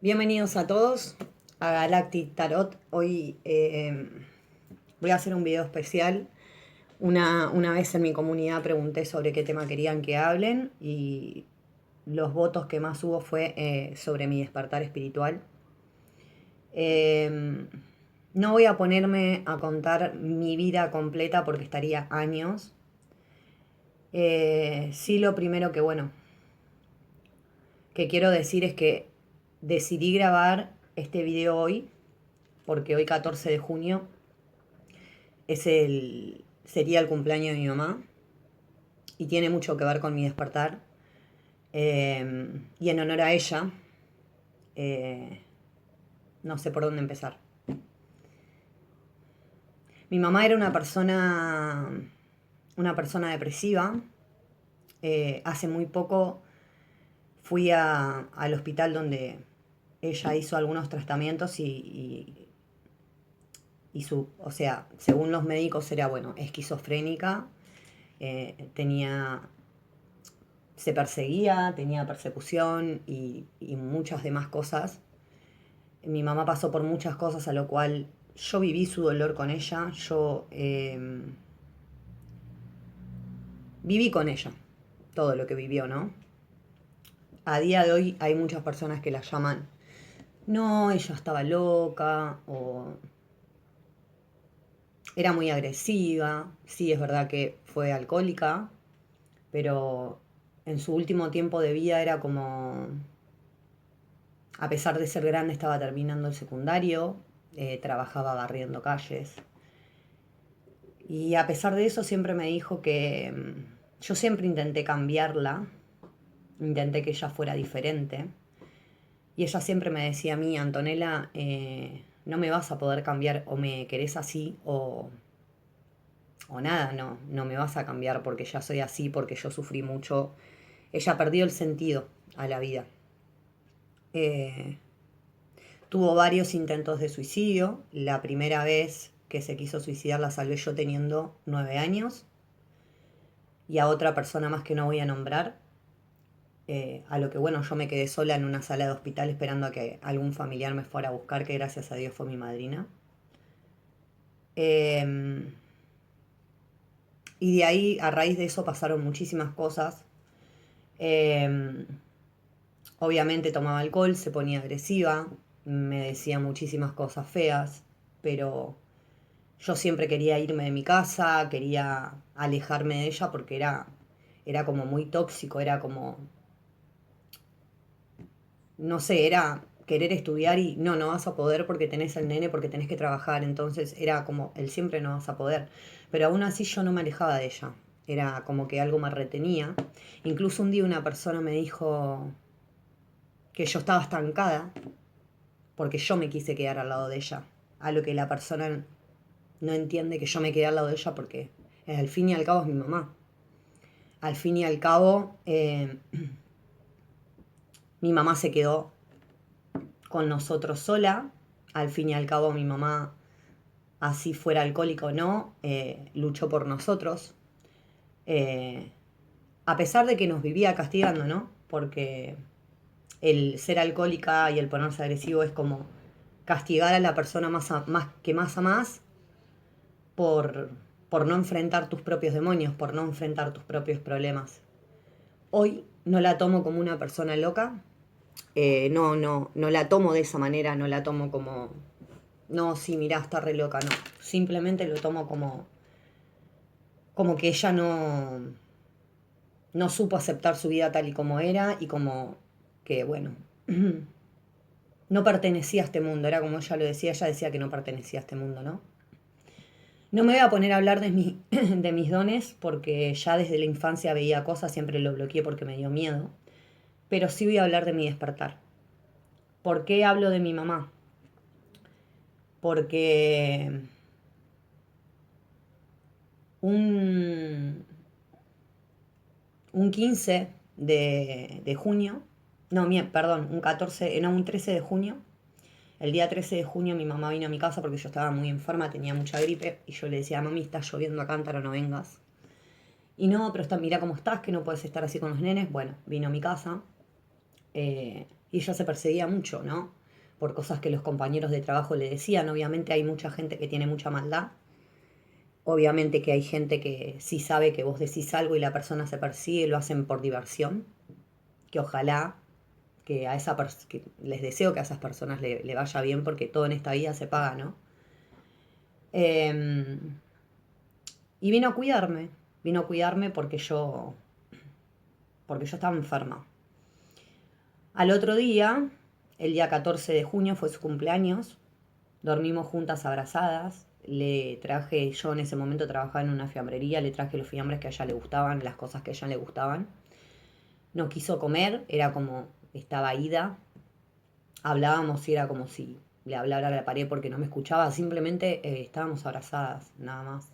Bienvenidos a todos a Galactic Tarot. Hoy voy a hacer un video especial. Una vez en mi comunidad pregunté sobre qué tema querían que hablen y los votos que más hubo fue sobre mi despertar espiritual. No voy a ponerme a contar mi vida completa porque estaría años. Sí, lo primero que quiero decir es que decidí grabar este video hoy porque hoy 14 de junio sería el cumpleaños de mi mamá y tiene mucho que ver con mi despertar. Y en honor a ella, eh, no sé por dónde empezar. Mi mamá era una persona depresiva. Hace muy poco fui al hospital donde ella hizo algunos tratamientos o sea, según los médicos era, esquizofrénica, se perseguía, tenía persecución y muchas demás cosas. Mi mamá pasó por muchas cosas a lo cual yo viví su dolor con ella, yo viví con ella todo lo que vivió, ¿no? A día de hoy hay muchas personas que la llaman, no, ella estaba loca o era muy agresiva. Sí, es verdad que fue alcohólica, pero en su último tiempo de vida era como, a pesar de ser grande, estaba terminando el secundario, trabajaba barriendo calles. Y a pesar de eso siempre me dijo que yo siempre intenté cambiarla, intenté que ella fuera diferente. Y ella siempre me decía a mí, Antonella, no me vas a poder cambiar, o me querés así o nada, no me vas a cambiar porque ya soy así, porque yo sufrí mucho. Ella perdió el sentido a la vida. Eh, Tuvo varios intentos de suicidio. La primera vez que se quiso suicidar la salvé yo teniendo 9 años. Y a otra persona más que no voy a nombrar. A lo que yo me quedé sola en una sala de hospital esperando a que algún familiar me fuera a buscar, que gracias a Dios fue mi madrina. Eh, y de ahí, a raíz de eso, pasaron muchísimas cosas. Eh, Obviamente tomaba alcohol, se ponía agresiva, me decía muchísimas cosas feas, pero yo siempre quería irme de mi casa, quería alejarme de ella porque era como muy tóxico, era como, no sé, era querer estudiar y no vas a poder porque tenés el nene, porque tenés que trabajar, entonces era como el siempre no vas a poder. Pero aún así yo no me alejaba de ella, era como que algo me retenía. Incluso un día una persona me dijo que yo estaba estancada porque yo me quise quedar al lado de ella. A lo que la persona no entiende que yo me quedé al lado de ella porque al fin y al cabo es mi mamá. Al fin y al cabo, mi mamá se quedó con nosotros sola. Al fin y al cabo, mi mamá, así fuera alcohólica o no, luchó por nosotros. Eh, a pesar de que nos vivía castigando, ¿no? Porque el ser alcohólica y el ponerse agresivo es como castigar a la persona más a más por, por no enfrentar tus propios demonios, por no enfrentar tus propios problemas. Hoy no la tomo como una persona loca, no la tomo de esa manera, no la tomo como, no, sí, mirá, está re loca, no. Simplemente lo tomo como que ella no supo aceptar su vida tal y como era y como que, no pertenecía a este mundo, era como ella decía que no pertenecía a este mundo, ¿no? No me voy a poner a hablar de mis dones porque ya desde la infancia veía cosas, siempre lo bloqueé porque me dio miedo, pero sí voy a hablar de mi despertar. ¿Por qué hablo de mi mamá? Porque un, un 15 de junio, no, perdón, un 14, no, un 13 de junio, el día 13 de junio mi mamá vino a mi casa porque yo estaba muy enferma, tenía mucha gripe y yo le decía, mami, está lloviendo a cántaro, no vengas. Y no, pero mira cómo estás, que no puedes estar así con los nenes. Bueno, vino a mi casa. Y ella se perseguía mucho, ¿no? Por cosas que los compañeros de trabajo le decían. Obviamente hay mucha gente que tiene mucha maldad. Obviamente que hay gente que sí sabe que vos decís algo y la persona se persigue, lo hacen por diversión. Que ojalá que que les deseo que a esas personas le vaya bien porque todo en esta vida se paga, ¿no? Eh, y vino a cuidarme porque yo estaba enferma. Al otro día, el día 14 de junio fue su cumpleaños, dormimos juntas abrazadas, le traje, yo en ese momento trabajaba en una fiambrería, le traje los fiambres que a ella le gustaban, las cosas que a ella le gustaban. No quiso comer, era como, estaba ida, hablábamos y era como si le hablara a la pared porque no me escuchaba, simplemente estábamos abrazadas, nada más.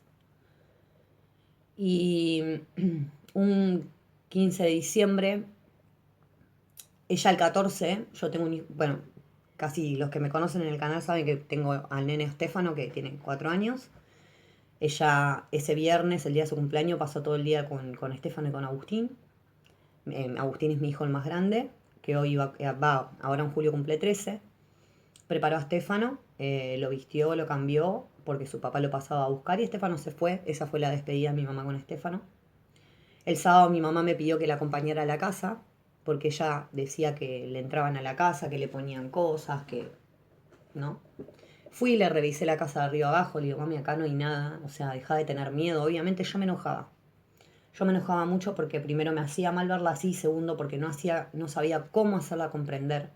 Y un 15 de diciembre, ella el 14, yo tengo bueno, casi los que me conocen en el canal saben que tengo al nene Estefano que tiene 4 años. Ella ese viernes, el día de su cumpleaños, pasó todo el día con Estefano y con Agustín. Agustín es mi hijo el más grande, que hoy va ahora en julio cumple 13. Preparó a Estefano, lo vistió, lo cambió, porque su papá lo pasaba a buscar y Estefano se fue. Esa fue la despedida de mi mamá con Estefano. El sábado mi mamá me pidió que la acompañara a la casa, porque ella decía que le entraban a la casa, que le ponían cosas, que... ¿no? Fui y le revisé la casa de arriba abajo, le digo, mami, acá no hay nada, o sea, deja de tener miedo. Obviamente yo me enojaba. Yo me enojaba mucho porque primero me hacía mal verla así, segundo porque no sabía cómo hacerla comprender.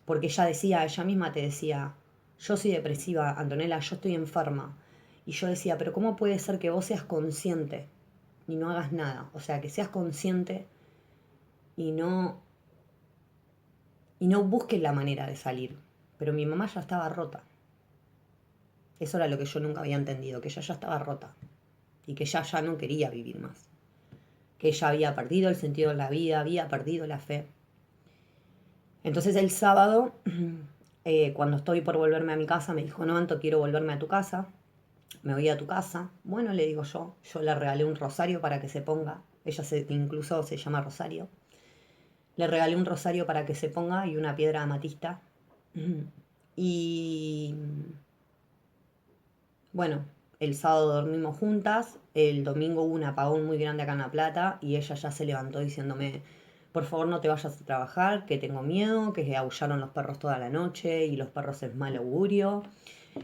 Porque ella misma te decía, yo soy depresiva, Antonella, yo estoy enferma. Y yo decía, pero ¿cómo puede ser que vos seas consciente y no hagas nada? O sea, que seas consciente y no busques la manera de salir. Pero mi mamá ya estaba rota. Eso era lo que yo nunca había entendido, que ella ya estaba rota y que ella ya no quería vivir más. Que ella había perdido el sentido de la vida, había perdido la fe. Entonces el sábado, cuando estoy por volverme a mi casa, me dijo, no, Anto, quiero volverme a tu casa. Me voy a tu casa. Bueno, le digo yo le regalé un rosario para que se ponga. Incluso se llama Rosario. Le regalé un rosario para que se ponga y una piedra amatista. Y bueno, el sábado dormimos juntas, el domingo hubo un apagón muy grande acá en La Plata y ella ya se levantó diciéndome, por favor no te vayas a trabajar, que tengo miedo, que aullaron los perros toda la noche y los perros es mal augurio.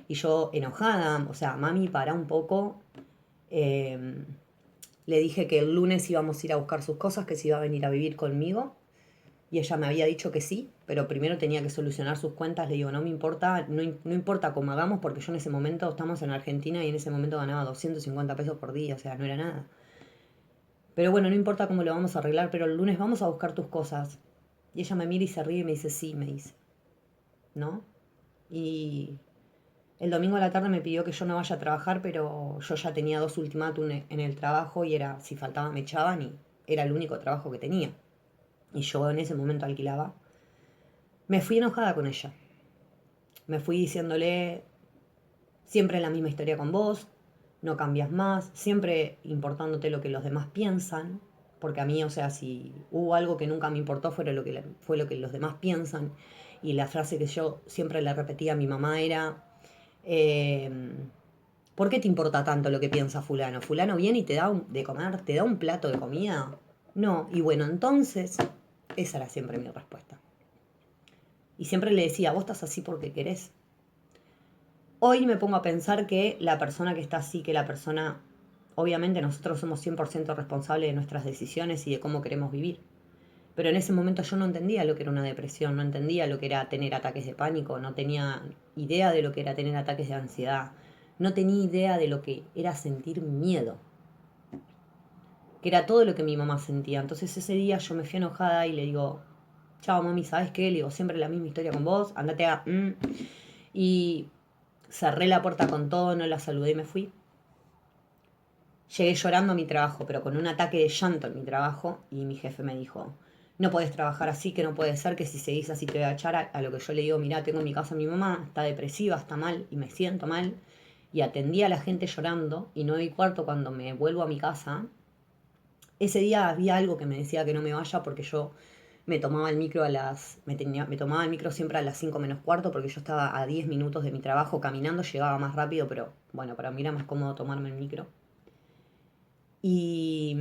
Y yo enojada, o sea, mami, para un poco. Eh, Le dije que el lunes íbamos a ir a buscar sus cosas, que se iba a venir a vivir conmigo. Y ella me había dicho que sí, pero primero tenía que solucionar sus cuentas. Le digo, no me importa, no importa cómo hagamos, porque yo en ese momento estamos en Argentina y en ese momento ganaba 250 pesos por día, o sea, no era nada. Pero bueno, no importa cómo lo vamos a arreglar, pero el lunes vamos a buscar tus cosas. Y ella me mira y se ríe y me dice, sí, me dice, ¿no? Y el domingo a la tarde me pidió que yo no vaya a trabajar, pero yo ya tenía 2 ultimátum en el trabajo y era, si faltaba me echaban y era el único trabajo que tenía. Y yo en ese momento alquilaba. Me fui enojada con ella. Me fui diciéndole, siempre la misma historia con vos, no cambias más, siempre importándote lo que los demás piensan, porque a mí, o sea, si hubo algo que nunca me importó fue lo que los demás piensan. Y la frase que yo siempre le repetía a mi mamá era, eh, ¿por qué te importa tanto lo que piensa fulano? Fulano viene y te da de comer, te da un plato de comida. No, y bueno, entonces, esa era siempre mi respuesta. Y siempre le decía, vos estás así porque querés. Hoy me pongo a pensar que la persona que está así, que la persona, obviamente nosotros somos 100% responsables de nuestras decisiones y de cómo queremos vivir. Pero en ese momento yo no entendía lo que era una depresión, no entendía lo que era tener ataques de pánico, no tenía idea de lo que era tener ataques de ansiedad, no tenía idea de lo que era sentir miedo, que era todo lo que mi mamá sentía. Entonces ese día yo me fui enojada y le digo, chao mami, ¿sabes qué? Le digo, siempre la misma historia con vos, andate a... Y cerré la puerta con todo, no la saludé y me fui. Llegué llorando a mi trabajo, pero con un ataque de llanto en mi trabajo, y mi jefe me dijo, no puedes trabajar así, que no puede ser, que si seguís así te voy a echar. A lo que yo le digo, mirá, tengo en mi casa a mi mamá, está depresiva, está mal, y me siento mal. Y atendí a la gente llorando, y 9:15 cuando me vuelvo a mi casa, ese día había algo que me decía que no me vaya porque yo me tomaba el micro me tomaba el micro siempre a las 5 menos cuarto porque yo estaba a 10 minutos de mi trabajo caminando, llegaba más rápido, pero bueno, para mí era más cómodo tomarme el micro. Y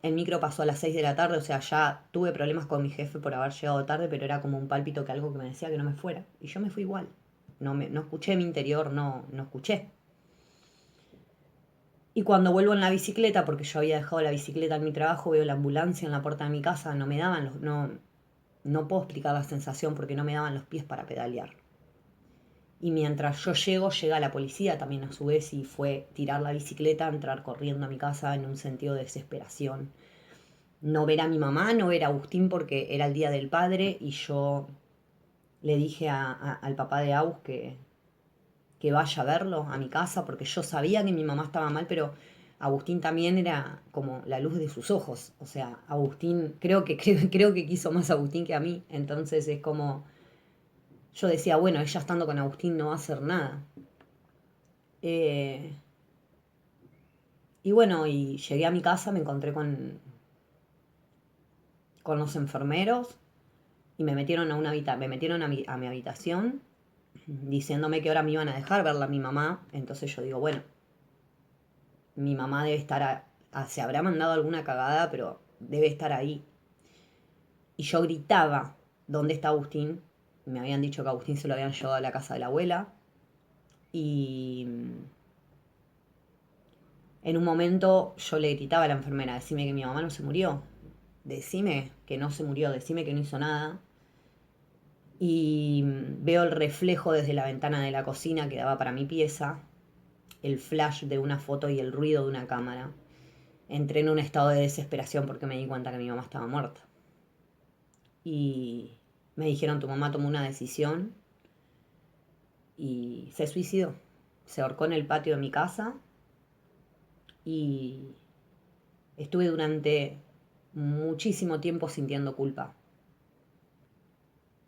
el micro pasó a las 6 de la tarde, o sea, ya tuve problemas con mi jefe por haber llegado tarde, pero era como un pálpito que algo que me decía que no me fuera. Y yo me fui igual. No escuché mi interior, no escuché. Y cuando vuelvo en la bicicleta, porque yo había dejado la bicicleta en mi trabajo, veo la ambulancia en la puerta de mi casa, no me daban no puedo explicar la sensación porque no me daban los pies para pedalear. Y mientras yo llego, llega la policía también a su vez y fue tirar la bicicleta, entrar corriendo a mi casa en un sentido de desesperación. No ver a mi mamá, no ver a Agustín porque era el día del padre y yo le dije al papá de Agus que vaya a verlo a mi casa porque yo sabía que mi mamá estaba mal, pero Agustín también era como la luz de sus ojos. O sea, Agustín, creo que quiso más a Agustín que a mí. Entonces es como, yo decía, bueno, ella estando con Agustín no va a hacer nada. Eh, y bueno, y llegué a mi casa, me encontré con los enfermeros y me metieron me metieron a mi habitación diciéndome que ahora me iban a dejar verla a mi mamá. Entonces yo digo, bueno, mi mamá debe estar, se habrá mandado alguna cagada, pero debe estar ahí. Y yo gritaba, ¿dónde está Agustín? Me habían dicho que Agustín se lo habían llevado a la casa de la abuela. Y en un momento yo le gritaba a la enfermera, decime que mi mamá no se murió. Decime que no se murió, decime que no hizo nada. Y veo el reflejo desde la ventana de la cocina que daba para mi pieza, el flash de una foto y el ruido de una cámara. Entré en un estado de desesperación porque me di cuenta que mi mamá estaba muerta. Y me dijeron, tu mamá tomó una decisión y se suicidó. Se ahorcó en el patio de mi casa y estuve durante muchísimo tiempo sintiendo culpa.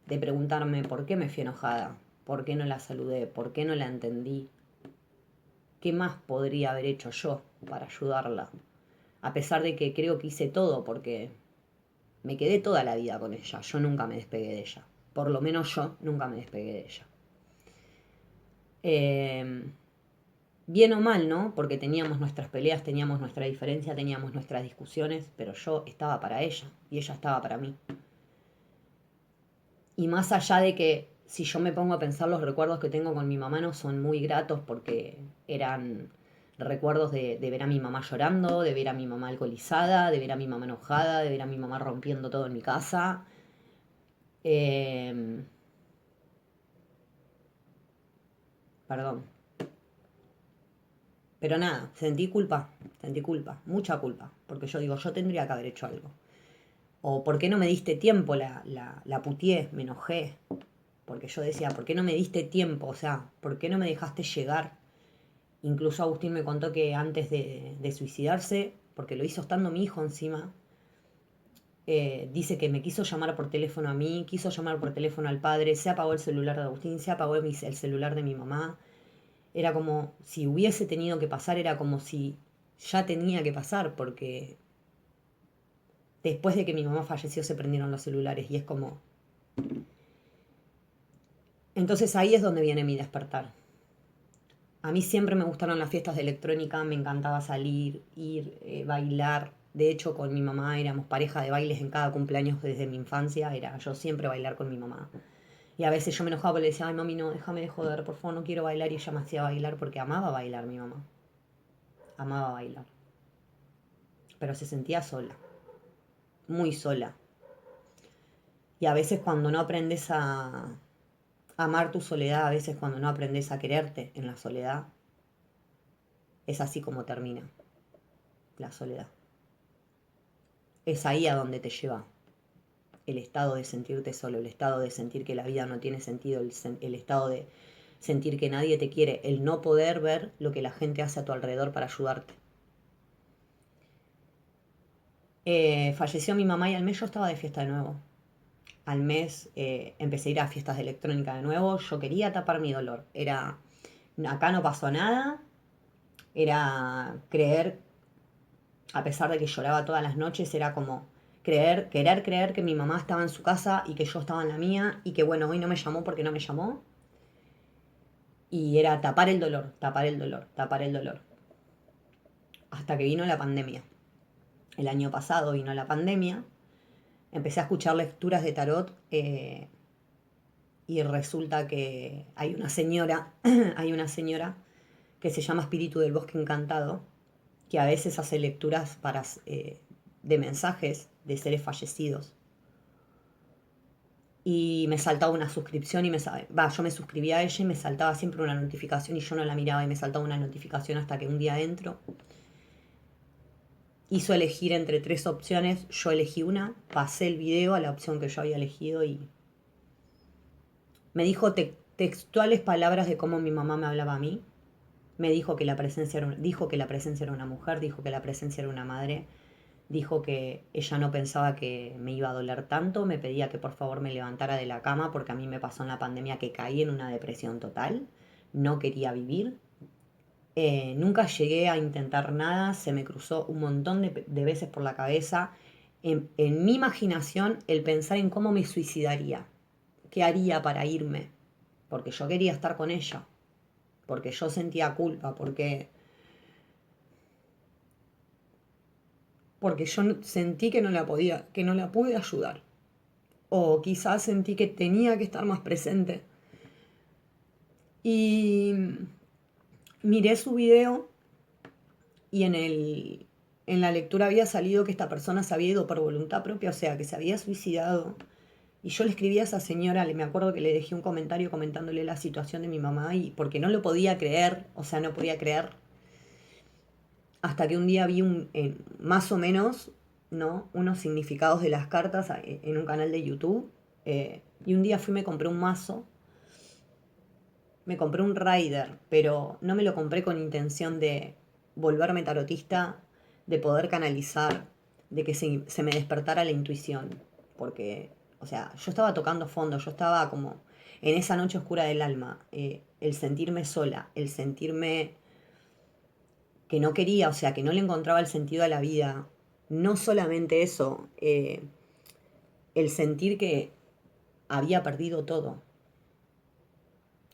De preguntarme por qué me fui enojada, por qué no la saludé, por qué no la entendí. ¿Qué más podría haber hecho yo para ayudarla? A pesar de que creo que hice todo porque me quedé toda la vida con ella, yo nunca me despegué de ella. Por lo menos yo nunca me despegué de ella. Bien o mal, ¿no? Porque teníamos nuestras peleas, teníamos nuestra diferencia, teníamos nuestras discusiones, pero yo estaba para ella y ella estaba para mí. Y más allá de que si yo me pongo a pensar los recuerdos que tengo con mi mamá no son muy gratos porque eran recuerdos de ver a mi mamá llorando, de ver a mi mamá alcoholizada, de ver a mi mamá enojada, de ver a mi mamá rompiendo todo en mi casa. Eh, Perdón. Pero nada, sentí culpa, mucha culpa, porque yo digo, yo tendría que haber hecho algo. O ¿por qué no me diste tiempo? La putié, me enojé. Porque yo decía, ¿por qué no me diste tiempo? O sea, ¿por qué no me dejaste llegar? Incluso Agustín me contó que antes de suicidarse, porque lo hizo estando mi hijo encima, dice que me quiso llamar por teléfono a mí, quiso llamar por teléfono al padre, se apagó el celular de Agustín, se apagó el celular de mi mamá. Era como si hubiese tenido que pasar, era como si ya tenía que pasar, porque después de que mi mamá falleció se prendieron los celulares y es como... Entonces ahí es donde viene mi despertar. A mí siempre me gustaron las fiestas de electrónica, me encantaba salir, ir, bailar. De hecho, con mi mamá éramos pareja de bailes en cada cumpleaños desde mi infancia. Era yo siempre bailar con mi mamá. Y a veces yo me enojaba porque le decía, ay mami, no, déjame de joder, por favor, no quiero bailar. Y ella me hacía bailar porque amaba bailar mi mamá. Amaba bailar. Pero se sentía sola, muy sola. Y a veces cuando no aprendes a amar tu soledad, a veces cuando no aprendes a quererte en la soledad, es así como termina la soledad. Es ahí a donde te lleva el estado de sentirte solo, el estado de sentir que la vida no tiene sentido, el estado de sentir que nadie te quiere, el no poder ver lo que la gente hace a tu alrededor para ayudarte. Falleció mi mamá y al mes yo estaba de fiesta de nuevo. Al mes empecé a ir a fiestas de electrónica de nuevo, yo quería tapar mi dolor. Era, acá no pasó nada, era creer, a pesar de que lloraba todas las noches, era como querer creer que mi mamá estaba en su casa y que yo estaba en la mía y que bueno, hoy no me llamó porque no me llamó. Y era tapar el dolor, tapar el dolor, tapar el dolor. Hasta que vino la pandemia. El año pasado vino la pandemia. Empecé a escuchar lecturas de tarot y resulta que hay una señora, hay una señora que se llama Espíritu del Bosque Encantado, que a veces hace lecturas de mensajes de seres fallecidos. Y me saltaba una suscripción y yo me suscribía a ella y me saltaba siempre una notificación y yo no la miraba y me saltaba una notificación hasta que un día entro. Hizo elegir entre 3 opciones, yo elegí una, pasé el video a la opción que yo había elegido y me dijo textuales palabras de cómo mi mamá me hablaba a mí. Me dijo que dijo que la presencia era una mujer, dijo que la presencia era una madre, dijo que ella no pensaba que me iba a doler tanto, me pedía que por favor me levantara de la cama porque a mí me pasó en la pandemia que caí en una depresión total, no quería vivir. Nunca llegué a intentar nada, se me cruzó un montón de veces por la cabeza, en mi imaginación, el pensar en cómo me suicidaría, qué haría para irme, porque yo quería estar con ella, porque yo sentía culpa, porque yo sentí que no la podía, que no la pude ayudar. O quizás sentí que tenía que estar más presente. Y miré su video y en la lectura había salido que esta persona se había ido por voluntad propia, o sea, que se había suicidado. Y yo le escribí a esa señora, me acuerdo que le dejé un comentario comentándole la situación de mi mamá y porque no lo podía creer, o sea, no podía creer. Hasta que un día vi más o menos, ¿no? Unos significados de las cartas en un canal de YouTube. Y un día fui y me compré un mazo. Me compré un Rider, pero no me lo compré con intención de volverme tarotista, de poder canalizar, de que se me despertara la intuición. Porque, o sea, yo estaba tocando fondo, yo estaba como en esa noche oscura del alma. El sentirme sola, el sentirme que no quería, o sea, que no le encontraba el sentido a la vida. No solamente eso, el sentir que había perdido todo.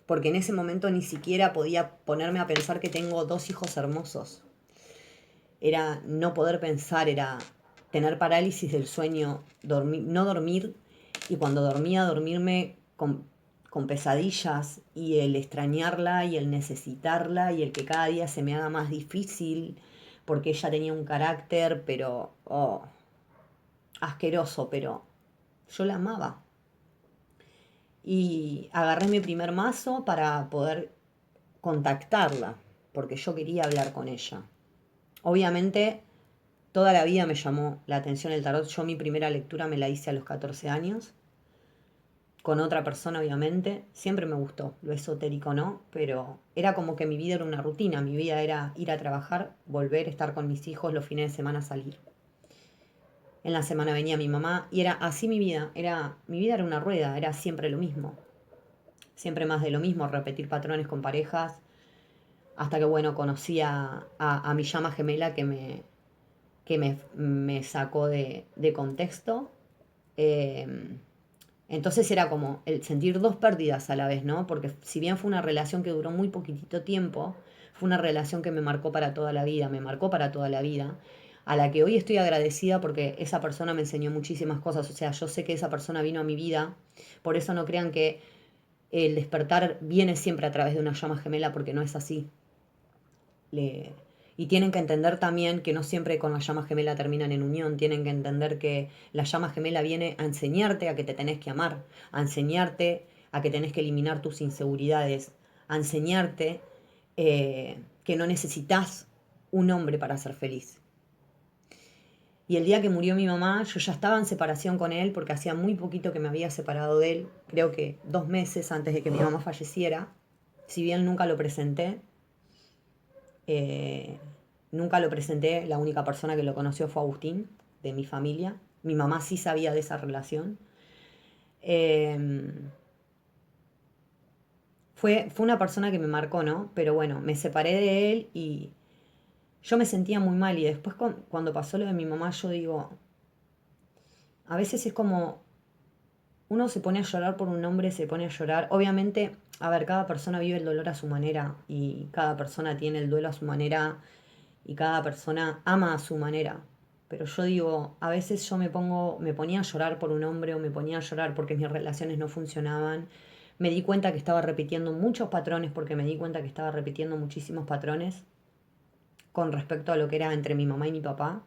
Porque en ese momento ni siquiera podía ponerme a pensar que tengo 2 hijos hermosos. Era no poder pensar, era tener parálisis del sueño, no dormir y cuando dormía dormirme con pesadillas y el extrañarla y el necesitarla y el que cada día se me haga más difícil porque ella tenía un carácter, pero asqueroso, pero yo la amaba. Y agarré mi primer mazo para poder contactarla, porque yo quería hablar con ella. Obviamente, toda la vida me llamó la atención el tarot. Yo mi primera lectura me la hice a los 14 años, con otra persona obviamente. Siempre me gustó, lo esotérico no, pero era como que mi vida era una rutina. Mi vida era ir a trabajar, volver, estar con mis hijos, los fines de semana salir. En la semana venía mi mamá y era así mi vida. Mi vida era una rueda, era siempre lo mismo. Siempre más de lo mismo, repetir patrones con parejas, hasta que bueno, conocí a mi llama gemela que me sacó de contexto. Eh, entonces era como el sentir 2 pérdidas a la vez, ¿no? Porque si bien fue una relación que duró muy poquitito tiempo, fue una relación que me marcó para toda la vida, me marcó para toda la vida, a la que hoy estoy agradecida porque esa persona me enseñó muchísimas cosas, o sea, yo sé que esa persona vino a mi vida, por eso no crean que el despertar viene siempre a través de una llama gemela, porque no es así. Y tienen que entender también que no siempre con la llama gemela terminan en unión, tienen que entender que la llama gemela viene a enseñarte a que te tenés que amar, a enseñarte a que tenés que eliminar tus inseguridades, a enseñarte que no necesitas un hombre para ser feliz. Y el día que murió mi mamá, yo ya estaba en separación con él porque hacía muy poquito que me había separado de él, creo que 2 meses antes de que mi mamá falleciera. Si bien nunca lo presenté, eh, nunca lo presenté, la única persona que lo conoció fue Agustín, de mi familia. Mi mamá sí sabía de esa relación. Eh, fue una persona que me marcó, ¿no? Pero bueno, me separé de él y yo me sentía muy mal. Y después cuando pasó lo de mi mamá, yo digo, a veces es como uno se pone a llorar por un hombre, se pone a llorar. Obviamente, a ver, cada persona vive el dolor a su manera y cada persona tiene el duelo a su manera y cada persona ama a su manera. Pero yo digo, a veces yo me ponía a llorar por un hombre o me ponía a llorar porque mis relaciones no funcionaban. Me di cuenta que estaba repitiendo muchos patrones porque me di cuenta que estaba repitiendo muchísimos patrones con respecto a lo que era entre mi mamá y mi papá.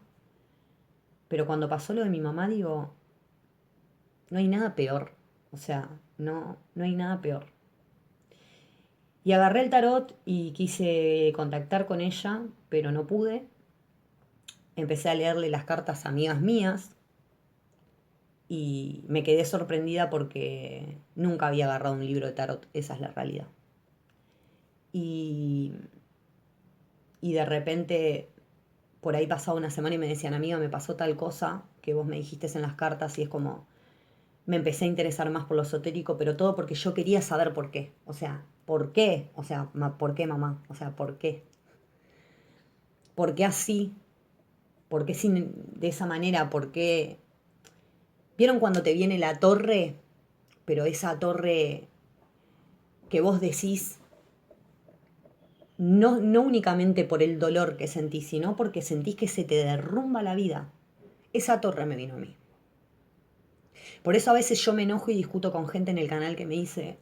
Pero cuando pasó lo de mi mamá, digo, no hay nada peor. O sea, no hay nada peor. Y agarré el tarot y quise contactar con ella, pero no pude. Empecé a leerle las cartas a amigas mías y me quedé sorprendida porque nunca había agarrado un libro de tarot, esa es la realidad. Y, y de repente por ahí pasaba una semana y me decían, amiga, me pasó tal cosa que vos me dijiste en las cartas y es como, me empecé a interesar más por lo esotérico, pero todo porque yo quería saber por qué. O sea, ¿por qué? O sea, ¿por qué mamá? O sea, ¿por qué? ¿Por qué así? ¿Por qué sin, de esa manera? ¿Por qué? ¿Vieron cuando te viene la torre? Pero esa torre que vos decís, no únicamente por el dolor que sentís, sino porque sentís que se te derrumba la vida. Esa torre me vino a mí. Por eso a veces yo me enojo y discuto con gente en el canal que me dice,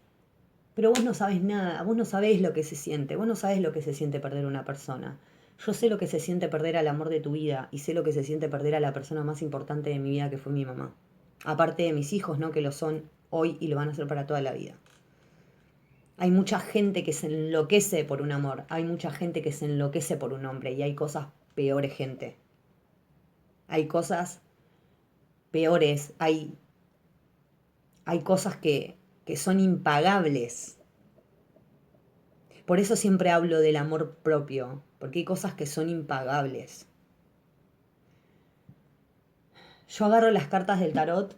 pero vos no sabés nada, vos no sabés lo que se siente, vos no sabés lo que se siente perder una persona. Yo sé lo que se siente perder al amor de tu vida y sé lo que se siente perder a la persona más importante de mi vida que fue mi mamá. Aparte de mis hijos, ¿no? Que lo son hoy y lo van a ser para toda la vida. Hay mucha gente que se enloquece por un amor, hay mucha gente que se enloquece por un hombre y hay cosas peores, gente. Hay cosas peores, hay cosas que son impagables. Por eso siempre hablo del amor propio, porque hay cosas que son impagables. Yo agarro las cartas del tarot,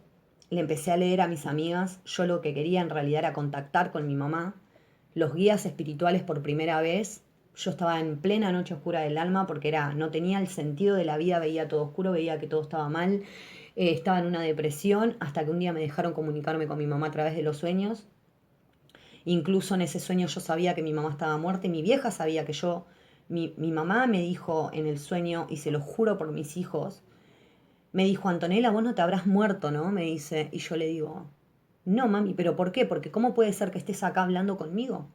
le empecé a leer a mis amigas, yo lo que quería en realidad era contactar con mi mamá, los guías espirituales por primera vez. Yo estaba en plena noche oscura del alma porque no tenía el sentido de la vida, veía todo oscuro, veía que todo estaba mal, estaba en una depresión, hasta que un día me dejaron comunicarme con mi mamá a través de los sueños. Incluso en ese sueño yo sabía que mi mamá estaba muerta y mi vieja sabía que mi mamá me dijo en el sueño, y se lo juro por mis hijos, me dijo, Antonella, vos no te habrás muerto, ¿no? Me dice, y yo le digo, no, mami, ¿pero por qué? Porque ¿cómo puede ser que estés acá hablando conmigo?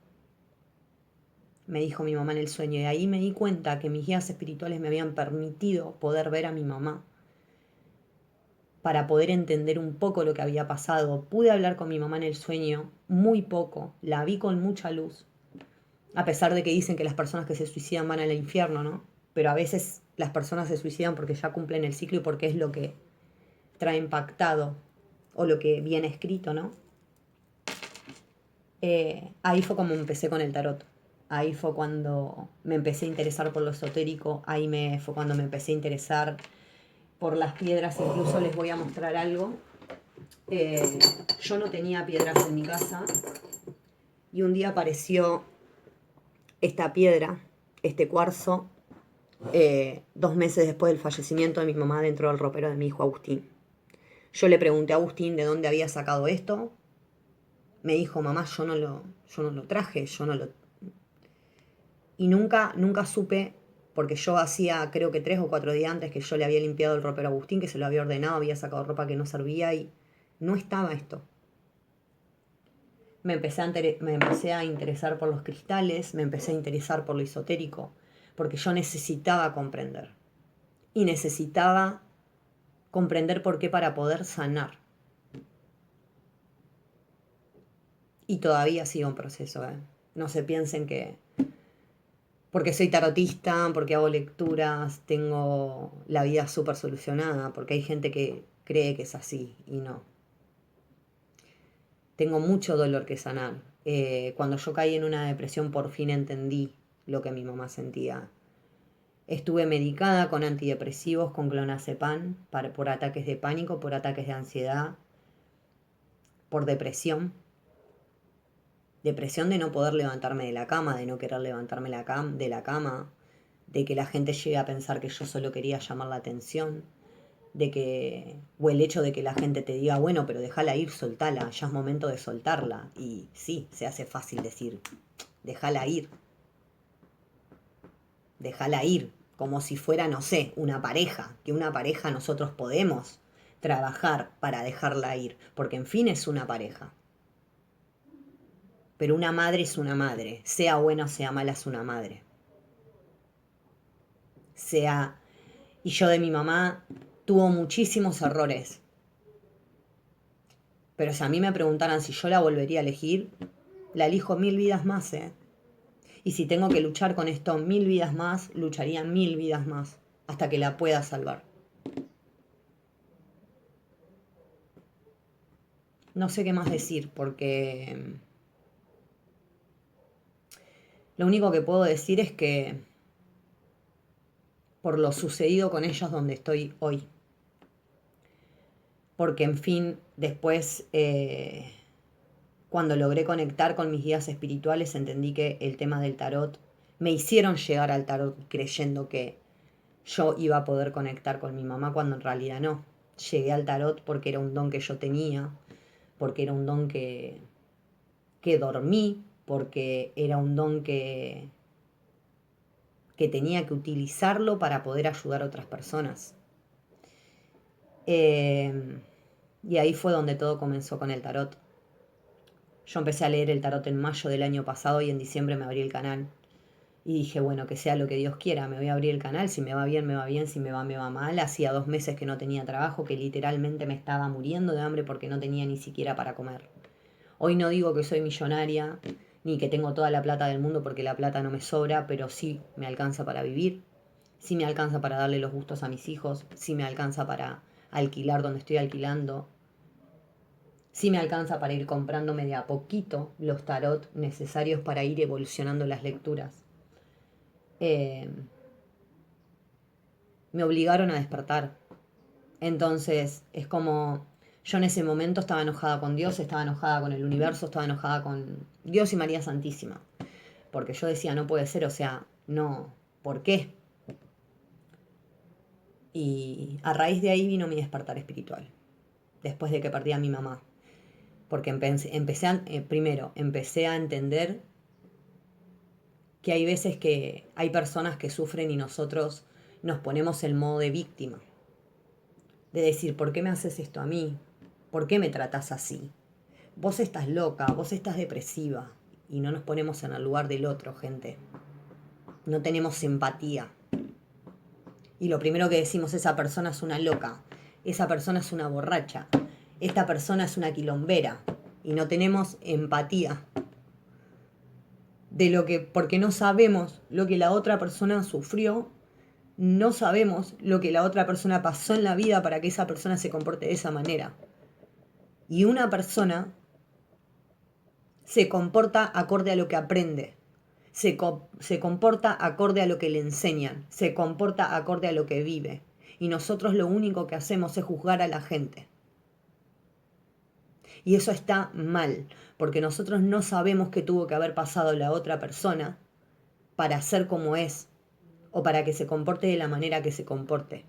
Me dijo mi mamá en el sueño, y ahí me di cuenta que mis guías espirituales me habían permitido poder ver a mi mamá para poder entender un poco lo que había pasado. Pude hablar con mi mamá en el sueño, muy poco, la vi con mucha luz, a pesar de que dicen que las personas que se suicidan van al infierno, ¿no? Pero a veces las personas se suicidan porque ya cumplen el ciclo y porque es lo que trae impactado o lo que viene escrito, ¿no? Ahí fue como empecé con el tarot. Ahí fue cuando me empecé a interesar por lo esotérico. Fue cuando me empecé a interesar por las piedras. Incluso les voy a mostrar algo. Yo no tenía piedras en mi casa y un día apareció esta piedra, este cuarzo, 2 meses después del fallecimiento de mi mamá dentro del ropero de mi hijo Agustín. Yo le pregunté a Agustín de dónde había sacado esto. Me dijo, mamá, yo no lo traje, yo no lo... Y nunca supe, porque yo hacía creo que 3 o 4 días antes que yo le había limpiado el ropero a Agustín, que se lo había ordenado, había sacado ropa que no servía y no estaba esto. Me empecé a interesar por los cristales, me empecé a interesar por lo esotérico, porque yo necesitaba comprender. Y necesitaba comprender por qué para poder sanar. Y todavía sigo en proceso, ¿eh? No se piensen que porque soy tarotista, porque hago lecturas, tengo la vida súper solucionada, porque hay gente que cree que es así y no. Tengo mucho dolor que sanar. Cuando yo caí en una depresión por fin entendí lo que mi mamá sentía. Estuve medicada con antidepresivos, con clonazepam, por ataques de pánico, por ataques de ansiedad, por depresión. Depresión de no poder levantarme de la cama, de no querer levantarme de la cama, de que la gente llegue a pensar que yo solo quería llamar la atención, o el hecho de que la gente te diga, bueno, pero déjala ir, soltala, ya es momento de soltarla. Y sí, se hace fácil decir, déjala ir, como si fuera, no sé, una pareja, que una pareja nosotros podemos trabajar para dejarla ir, porque en fin es una pareja. Pero una madre es una madre, sea buena o sea mala es una madre. Y yo de mi mamá tuvo muchísimos errores, pero si a mí me preguntaran si yo la volvería a elegir, la elijo 1000 vidas más, ¿eh? Y si tengo que luchar con esto 1000 vidas más, lucharía 1000 vidas más, hasta que la pueda salvar. No sé qué más decir, porque lo único que puedo decir es que por lo sucedido con ellos donde estoy hoy, porque en fin, después, cuando logré conectar con mis guías espirituales, entendí que el tema del tarot, me hicieron llegar al tarot creyendo que yo iba a poder conectar con mi mamá cuando en realidad no. Llegué al tarot porque era un don que yo tenía, porque era un don que dormí, porque era un don que tenía que utilizarlo para poder ayudar a otras personas. Y ahí fue donde todo comenzó con el tarot. Yo empecé a leer el tarot en mayo del año pasado y en diciembre me abrí el canal. Y dije, bueno, que sea lo que Dios quiera, me voy a abrir el canal, si me va bien, me va bien, si me va mal. Hacía 2 meses que no tenía trabajo, que literalmente me estaba muriendo de hambre porque no tenía ni siquiera para comer. Hoy no digo que soy millonaria, ni que tengo toda la plata del mundo porque la plata no me sobra, pero sí me alcanza para vivir, sí me alcanza para darle los gustos a mis hijos, sí me alcanza para alquilar donde estoy alquilando, sí me alcanza para ir comprándome de a poquito los tarot necesarios para ir evolucionando las lecturas. Eh, Me obligaron a despertar. Entonces es como, yo en ese momento estaba enojada con Dios, estaba enojada con el universo, estaba enojada con Dios y María Santísima. Porque yo decía, no puede ser, o sea, no, ¿por qué? Y a raíz de ahí vino mi despertar espiritual, después de que perdí a mi mamá. Porque primero, empecé a entender que hay veces que hay personas que sufren y nosotros nos ponemos en modo de víctima. De decir, ¿por qué me haces esto a mí? ¿Por qué me tratas así? Vos estás loca, vos estás depresiva. Y no nos ponemos en el lugar del otro, gente. No tenemos empatía. Y lo primero que decimos, esa persona es una loca, esa persona es una borracha, esta persona es una quilombera. Y no tenemos empatía de lo que, porque no sabemos lo que la otra persona sufrió, no sabemos lo que la otra persona pasó en la vida para que esa persona se comporte de esa manera. Y una persona se comporta acorde a lo que aprende, se comporta acorde a lo que le enseñan, se comporta acorde a lo que vive. Y nosotros lo único que hacemos es juzgar a la gente. Y eso está mal, porque nosotros no sabemos qué tuvo que haber pasado la otra persona para ser como es, o para que se comporte de la manera que se comporte.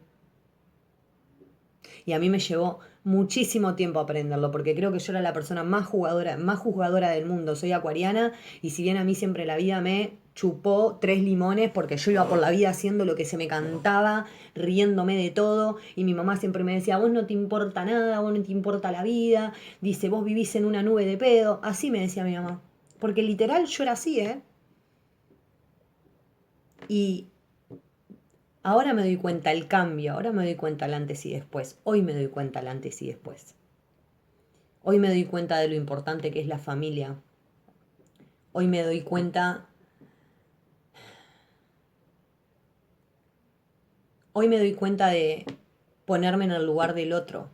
Y a mí me llevó muchísimo tiempo aprenderlo, porque creo que yo era la persona más jugadora del mundo. Soy acuariana y si bien a mí siempre la vida me chupó 3 limones porque yo iba por la vida haciendo lo que se me cantaba, riéndome de todo, y mi mamá siempre me decía, vos no te importa nada, vos no te importa la vida, dice, vos vivís en una nube de pedo, así me decía mi mamá. Porque literal yo era así, ¿eh? Y ahora me doy cuenta el cambio, ahora me doy cuenta el antes y después, hoy me doy cuenta el antes y después. Hoy me doy cuenta de lo importante que es la familia. Hoy me doy cuenta, hoy me doy cuenta de ponerme en el lugar del otro.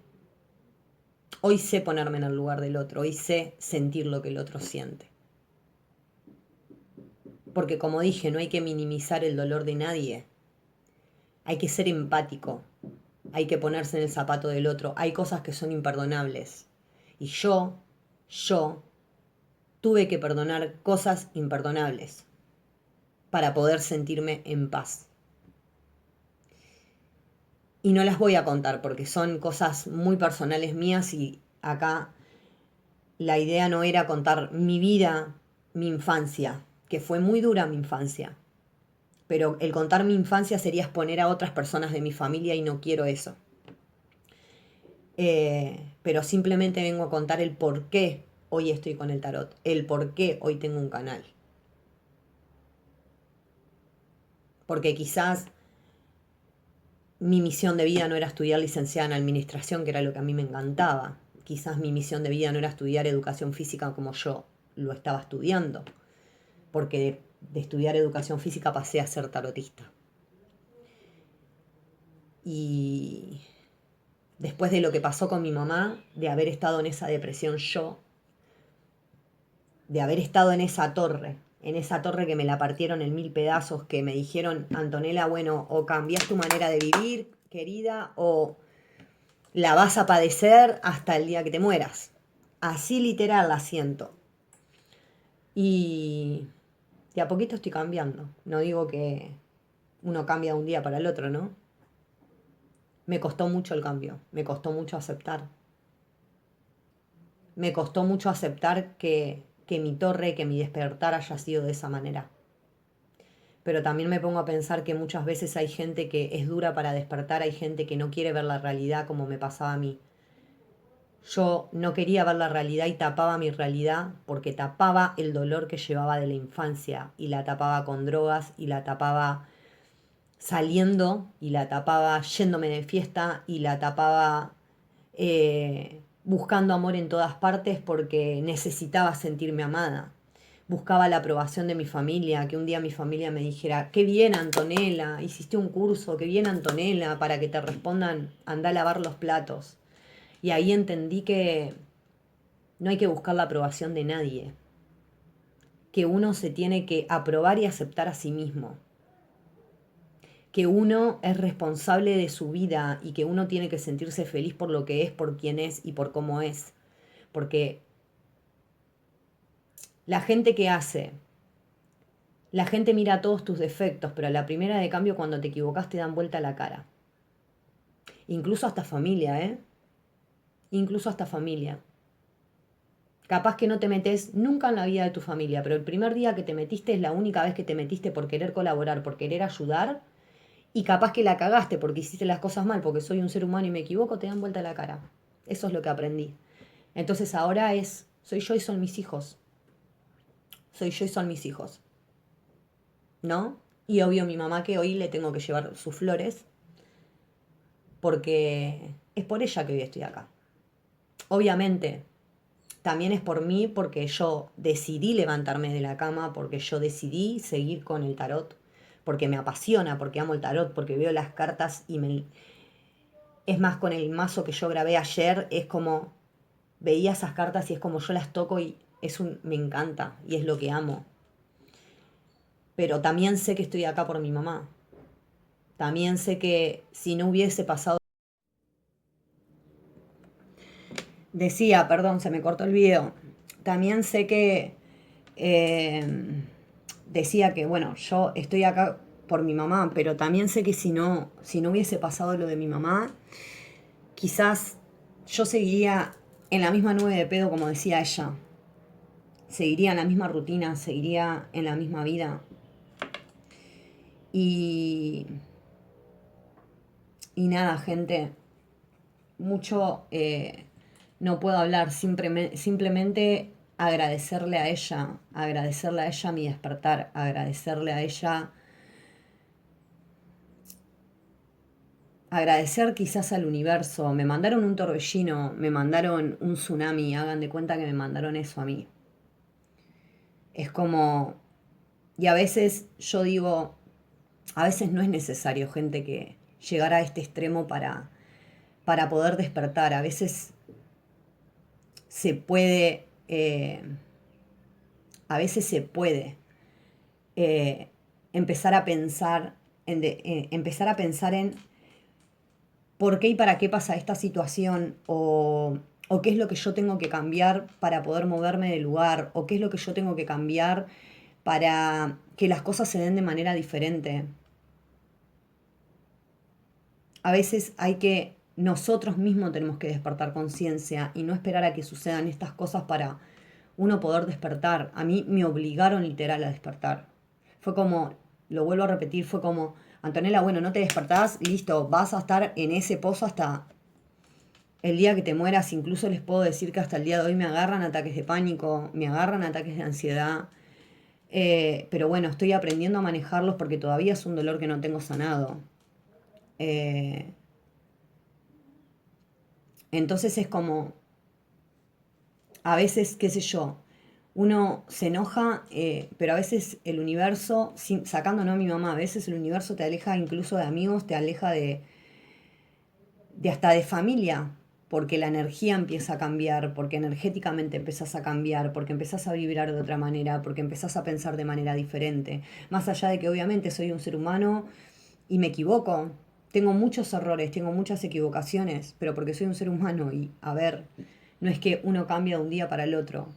Hoy sé ponerme en el lugar del otro, hoy sé sentir lo que el otro siente. Porque como dije, no hay que minimizar el dolor de nadie. Hay que ser empático. Hay que ponerse en el zapato del otro. Hay cosas que son imperdonables. Y yo tuve que perdonar cosas imperdonables para poder sentirme en paz. y no las voy a contar porque son cosas muy personales mías y acá la idea no era contar mi vida, mi infancia, que fue muy dura mi infancia. Pero el contar mi infancia sería exponer a otras personas de mi familia y no quiero eso. Pero simplemente vengo a contar el por qué hoy estoy con el tarot, el por qué hoy tengo un canal. Porque quizás mi misión de vida no era estudiar licenciada en administración, que era lo que a mí me encantaba. Quizás mi misión de vida no era estudiar educación física como yo lo estaba estudiando. Porque de estudiar educación física pasé a ser tarotista. Y después de lo que pasó con mi mamá, de haber estado en esa depresión yo, de haber estado en esa torre que me la partieron en mil pedazos, que me dijeron, Antonella, bueno, o cambias tu manera de vivir, querida, o la vas a padecer hasta el día que te mueras. Así literal la siento. Y de a poquito estoy cambiando. No digo que uno cambia de un día para el otro, ¿no? Me costó mucho el cambio, me costó mucho aceptar. Me costó mucho aceptar que mi torre, que mi despertar haya sido de esa manera. Pero también me pongo a pensar que muchas veces hay gente que es dura para despertar, hay gente que no quiere ver la realidad como me pasaba a mí. Yo no quería ver la realidad y tapaba mi realidad porque tapaba el dolor que llevaba de la infancia y la tapaba con drogas y la tapaba saliendo y la tapaba yéndome de fiesta y la tapaba buscando amor en todas partes porque necesitaba sentirme amada. Buscaba la aprobación de mi familia, que un día mi familia me dijera, qué bien Antonella, hiciste un curso, qué bien Antonella, para que te respondan, anda a lavar los platos. Y ahí entendí que no hay que buscar la aprobación de nadie, que uno se tiene que aprobar y aceptar a sí mismo, que uno es responsable de su vida y que uno tiene que sentirse feliz por lo que es, por quién es y por cómo es. Porque la gente que hace, la gente mira todos tus defectos, pero a la primera de cambio cuando te equivocas te dan vuelta la cara. Incluso hasta familia, ¿eh? Incluso hasta familia. Capaz que no te metes nunca en la vida de tu familia, pero el primer día que te metiste es la única vez que te metiste por querer colaborar, por querer ayudar, y capaz que la cagaste porque hiciste las cosas mal, porque soy un ser humano y me equivoco, te dan vuelta la cara. Eso es lo que aprendí. Entonces ahora soy yo y son mis hijos. Soy yo y son mis hijos. ¿No? Y obvio mi mamá que hoy le tengo que llevar sus flores, porque es por ella que hoy estoy acá. Obviamente, también es por mí, porque yo decidí levantarme de la cama, porque yo decidí seguir con el tarot, porque me apasiona, porque amo el tarot, porque veo las cartas y me... Es más, con el mazo que yo grabé ayer, es como... Veía esas cartas y es como yo las toco y me encanta y es lo que amo. Pero también sé que estoy acá por mi mamá. También sé que si no hubiese pasado... Decía, perdón, se me cortó el video. También sé que decía que, bueno, yo estoy acá por mi mamá, pero también sé que si no hubiese pasado lo de mi mamá, quizás yo seguiría en la misma nube de pedo como decía ella. Seguiría en la misma rutina, seguiría en la misma vida. Y, y nada, gente, mucho no puedo hablar, simplemente agradecerle a ella mi despertar, agradecerle a ella, agradecer quizás al universo. Me mandaron un torbellino, me mandaron un tsunami, hagan de cuenta que me mandaron eso a mí. Es como, y a veces yo digo, a veces no es necesario, gente, que llegar a este extremo para poder despertar. A veces se puede, a veces se puede eh, empezar a pensar empezar a pensar en por qué y para qué pasa esta situación o qué es lo que yo tengo que cambiar para poder moverme del lugar o qué es lo que yo tengo que cambiar para que las cosas se den de manera diferente. a veces hay que, nosotros mismos tenemos que despertar conciencia y no esperar a que sucedan estas cosas para uno poder despertar. A mí me obligaron literal a despertar. Fue como, lo vuelvo a repetir, fue como, Antonella, bueno, no te despertás, listo, vas a estar en ese pozo hasta el día que te mueras. Incluso les puedo decir que hasta el día de hoy me agarran ataques de pánico, me agarran ataques de ansiedad. Pero bueno, estoy aprendiendo a manejarlos porque todavía es un dolor que no tengo sanado. Eh, entonces es como, a veces, qué sé yo, uno se enoja, pero a veces el universo, sacando no a mi mamá, a veces el universo te aleja incluso de amigos, te aleja de hasta de familia, porque la energía empieza a cambiar, porque energéticamente empezás a cambiar, porque empezás a vibrar de otra manera, porque empezás a pensar de manera diferente. Más allá de que obviamente soy un ser humano y me equivoco, tengo muchos errores, tengo muchas equivocaciones, pero porque soy un ser humano y, a ver, no es que uno cambia de un día para el otro.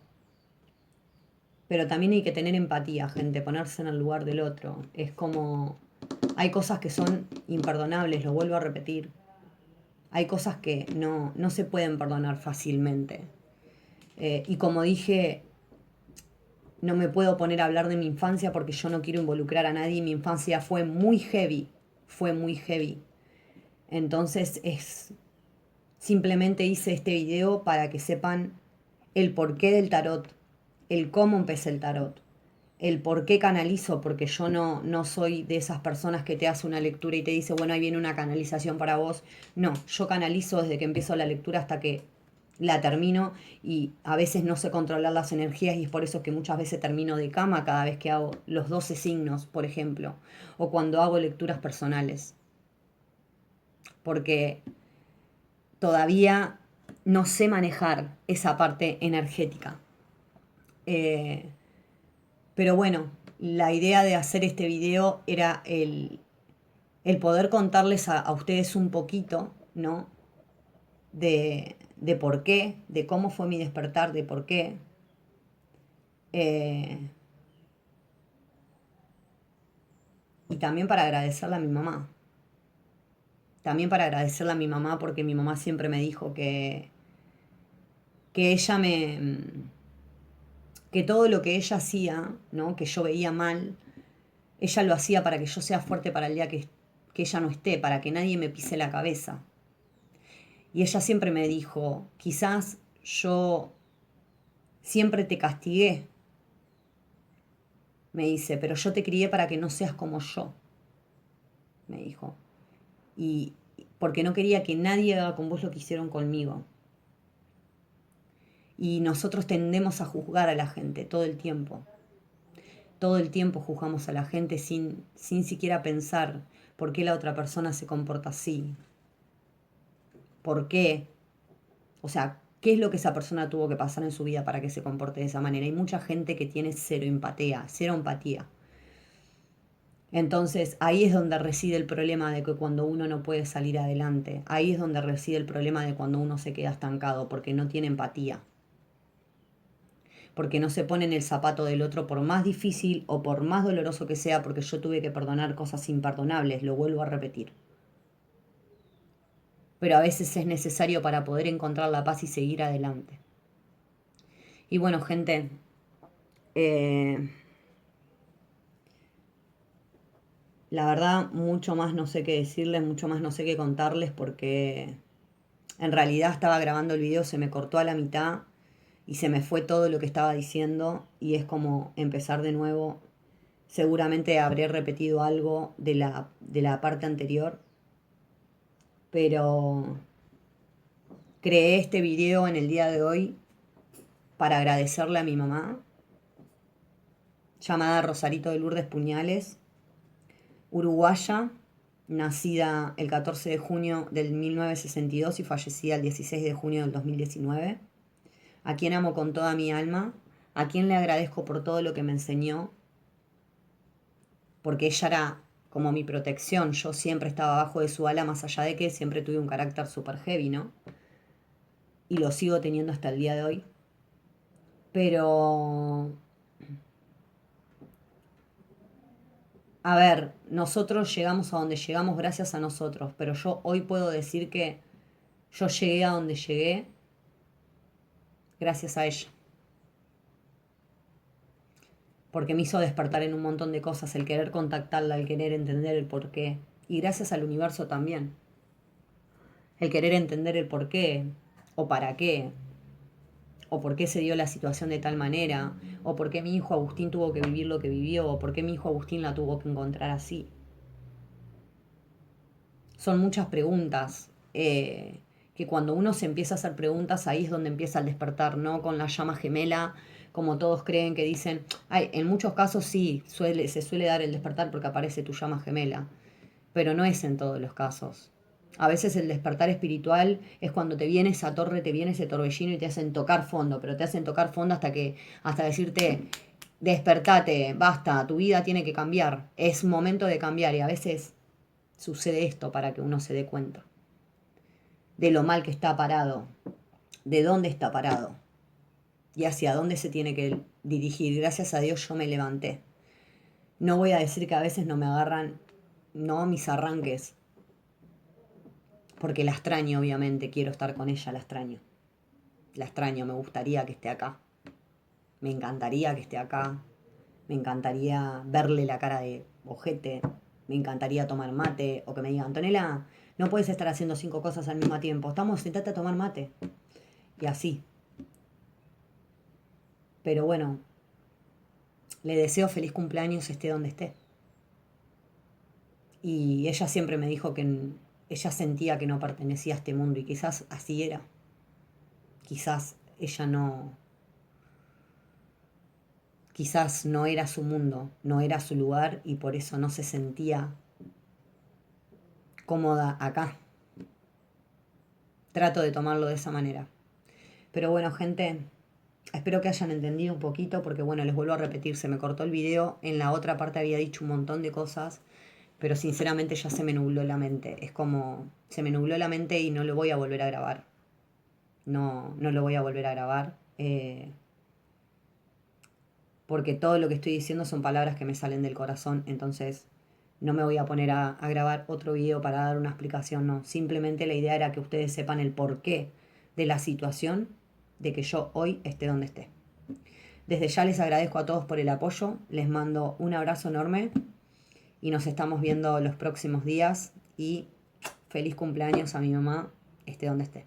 Pero también hay que tener empatía, gente, ponerse en el lugar del otro. Es como, hay cosas que son imperdonables, lo vuelvo a repetir. Hay cosas que no se pueden perdonar fácilmente. Y como dije, no me puedo poner a hablar de mi infancia porque yo no quiero involucrar a nadie. Mi infancia fue muy heavy, fue muy heavy. Entonces simplemente hice este video para que sepan el porqué del tarot, el cómo empecé el tarot, el por qué canalizo, porque yo no soy de esas personas que te hace una lectura y te dice, bueno, ahí viene una canalización para vos. No, yo canalizo desde que empiezo la lectura hasta que la termino y a veces no sé controlar las energías y es por eso que muchas veces termino de cama cada vez que hago los 12 signos, por ejemplo, o cuando hago lecturas personales, porque todavía no sé manejar esa parte energética. Eh, pero bueno, la idea de hacer este video era el poder contarles a ustedes un poquito, ¿no? De por qué, de cómo fue mi despertar, de por qué. Eh, y también para agradecerle a mi mamá. También para agradecerle a mi mamá porque mi mamá siempre me dijo que ella que todo lo que ella hacía, ¿no? Que yo veía mal, ella lo hacía para que yo sea fuerte para el día que ella no esté, para que nadie me pise la cabeza. Y ella siempre me dijo, quizás yo siempre te castigué, me dice, pero yo te crié para que no seas como yo, me dijo. Y porque no quería que nadie haga con vos lo que hicieron conmigo. Y nosotros tendemos a juzgar a la gente todo el tiempo. Todo el tiempo juzgamos a la gente sin siquiera pensar por qué la otra persona se comporta así. ¿Por qué? O sea, ¿qué es lo que esa persona tuvo que pasar en su vida para que se comporte de esa manera? Hay mucha gente que tiene cero empatía, cero empatía. Entonces ahí es donde reside el problema de que cuando uno no puede salir adelante, ahí es donde reside el problema de cuando uno se queda estancado, porque no tiene empatía, porque no se pone en el zapato del otro por más difícil o por más doloroso que sea, porque yo tuve que perdonar cosas imperdonables, lo vuelvo a repetir. Pero a veces es necesario para poder encontrar la paz y seguir adelante. Y bueno, gente, eh, la verdad mucho más no sé qué decirles, mucho más no sé qué contarles porque en realidad estaba grabando el video, se me cortó a la mitad y se me fue todo lo que estaba diciendo y es como empezar de nuevo. Seguramente habré repetido algo de la parte anterior, pero creé este video en el día de hoy para agradecerle a mi mamá, llamada Rosarito de Lourdes Puñales, uruguaya, nacida el 14 de junio del 1962 y fallecida el 16 de junio del 2019, a quien amo con toda mi alma, a quien le agradezco por todo lo que me enseñó, porque ella era como mi protección, yo siempre estaba abajo de su ala, más allá de que siempre tuve un carácter súper heavy, ¿no? Y lo sigo teniendo hasta el día de hoy. Pero A ver, nosotros llegamos a donde llegamos gracias a nosotros, pero yo hoy puedo decir que yo llegué a donde llegué gracias a ella. Porque me hizo despertar en un montón de cosas, el querer contactarla, el querer entender el porqué. Y gracias al universo también. El querer entender el porqué, o para qué, o por qué se dio la situación de tal manera, o por qué mi hijo Agustín tuvo que vivir lo que vivió, o por qué mi hijo Agustín la tuvo que encontrar así. Son muchas preguntas que cuando uno se empieza a hacer preguntas, ahí es donde empieza el despertar, no con la llama gemela, como todos creen que dicen. Ay, en muchos casos sí, se suele dar el despertar porque aparece tu llama gemela, pero no es en todos los casos. A veces el despertar espiritual es cuando te viene esa torre, te viene ese torbellino y te hacen tocar fondo, pero te hacen tocar fondo hasta decirte, despertate, basta, tu vida tiene que cambiar, es momento de cambiar y a veces sucede esto para que uno se dé cuenta de lo mal que está parado, de dónde está parado y hacia dónde se tiene que dirigir. Gracias a Dios yo me levanté. No voy a decir que a veces no me agarran, no mis arranques, porque la extraño obviamente, quiero estar con ella, la extraño, me gustaría que esté acá, me encantaría que esté acá, me encantaría verle la cara de ojete, me encantaría tomar mate o que me diga, Antonella, no puedes estar haciendo 5 cosas al mismo tiempo, estamos, sentate a tomar mate. Y así. Pero bueno, le deseo feliz cumpleaños esté donde esté. Y ella siempre me dijo que ella sentía que no pertenecía a este mundo y quizás así era. Quizás ella no, quizás no era su mundo, no era su lugar y por eso no se sentía cómoda acá. Trato de tomarlo de esa manera. Pero bueno, gente, espero que hayan entendido un poquito porque bueno, les vuelvo a repetir, se me cortó el video, en la otra parte había dicho un montón de cosas, pero sinceramente ya se me nubló la mente. Es como, se me nubló la mente y no lo voy a volver a grabar. No, no lo voy a volver a grabar. Porque todo lo que estoy diciendo son palabras que me salen del corazón, entonces no me voy a poner a grabar otro video para dar una explicación, no. Simplemente la idea era que ustedes sepan el porqué de la situación de que yo hoy esté donde esté. Desde ya les agradezco a todos por el apoyo, les mando un abrazo enorme y nos estamos viendo los próximos días y feliz cumpleaños a mi mamá, esté donde esté.